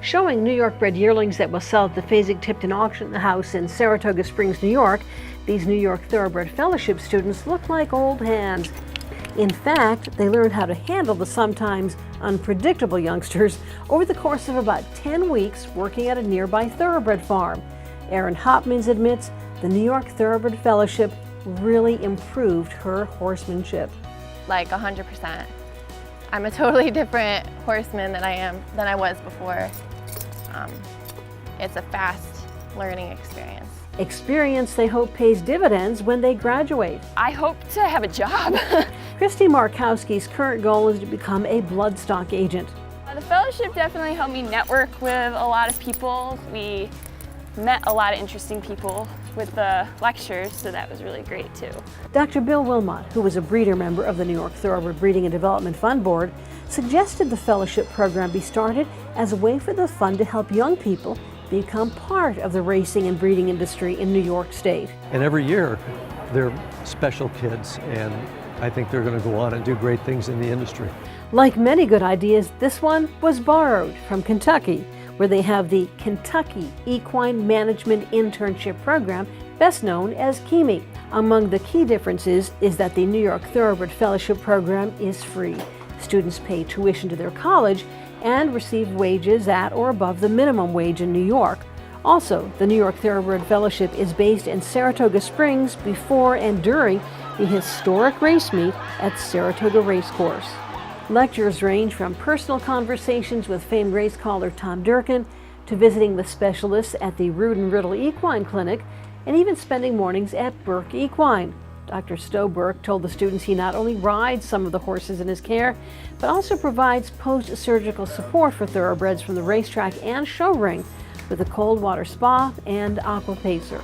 Showing New York bred yearlings that will sell at the Fasig-Tipton Auction House in Saratoga Springs, New York, these New York Thoroughbred Fellowship students look like old hands. In fact, they learned how to handle the sometimes unpredictable youngsters over the course of about 10 weeks working at a nearby thoroughbred farm. Erin Hopmans admits the New York Thoroughbred Fellowship really improved her horsemanship. Like 100%. I'm a totally different horseman than I was before. It's a fast learning experience. Experience they hope pays dividends when they graduate. I hope to have a job. Christy Markowski's current goal is to become a bloodstock agent. The fellowship definitely helped me network with a lot of people. We met a lot of interesting people with the lectures, so that was really great too. Dr. Bill Wilmot, who was a breeder member of the New York Thoroughbred Breeding and Development Fund Board, suggested the fellowship program be started as a way for the fund to help young people become part of the racing and breeding industry in New York State. And every year, they're special kids, and I think they're going to go on and do great things in the industry. Like many good ideas, this one was borrowed from Kentucky, where they have the Kentucky Equine Management Internship Program, best known as KEMI. Among the key differences is that the New York Thoroughbred Fellowship Program is free. Students pay tuition to their college and receive wages at or above the minimum wage in New York. Also, the New York Thoroughbred Fellowship is based in Saratoga Springs before and during the historic race meet at Saratoga Racecourse. Lectures range from personal conversations with famed race caller Tom Durkin to visiting with specialists at the Rood and Riddle Equine Clinic and even spending mornings at Burke Equine. Dr. Stowe Burke told the students he not only rides some of the horses in his care, but also provides post-surgical support for thoroughbreds from the racetrack and show ring with a cold water spa and aqua pacer.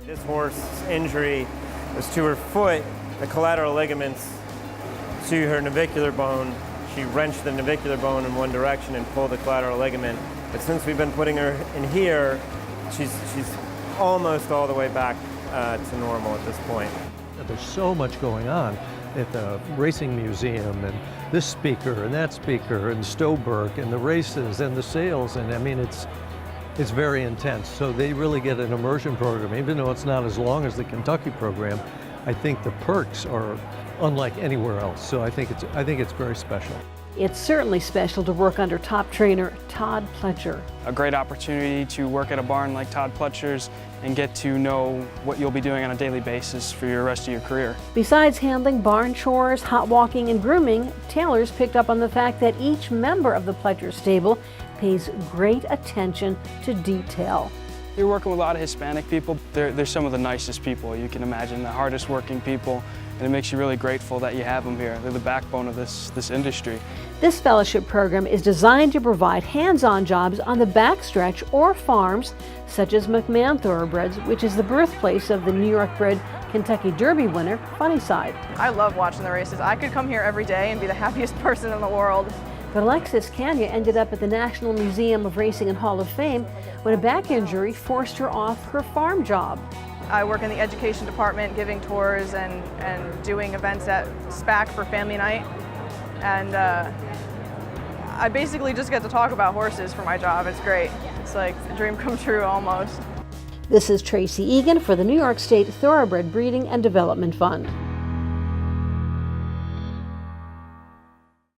This horse's injury was to her foot, the collateral ligaments to her navicular bone. She wrenched the navicular bone in one direction and pulled the collateral ligament. But since we've been putting her in here, she's almost all the way back to normal at this point. There's so much going on at the Racing Museum, and this speaker and that speaker and Stowe Burke and the races and the sales, and I mean it's very intense. So they really get an immersion program, even though it's not as long as the Kentucky program. I think the perks are unlike anywhere else. So I think it's very special. It's certainly special to work under top trainer Todd Pletcher. A great opportunity to work at a barn like Todd Pletcher's and get to know what you'll be doing on a daily basis for the rest of your career. Besides handling barn chores, hot walking, and grooming, Taylor's picked up on the fact that each member of the Pletcher stable pays great attention to detail. You're working with a lot of Hispanic people. They're some of the nicest people you can imagine, the hardest working people, and it makes you really grateful that you have them here. They're the backbone of this industry. This fellowship program is designed to provide hands-on jobs on the backstretch or farms such as McMahon Thoroughbreds, which is the birthplace of the New York bred Kentucky Derby winner, Funnyside. I love watching the races. I could come here every day and be the happiest person in the world. But Alexis Kanya ended up at the National Museum of Racing and Hall of Fame when a back injury forced her off her farm job. I work in the education department, giving tours and doing events at SPAC for family night. And I basically just get to talk about horses for my job. It's great. It's like a dream come true almost. This is Tracy Egan for the New York State Thoroughbred Breeding and Development Fund.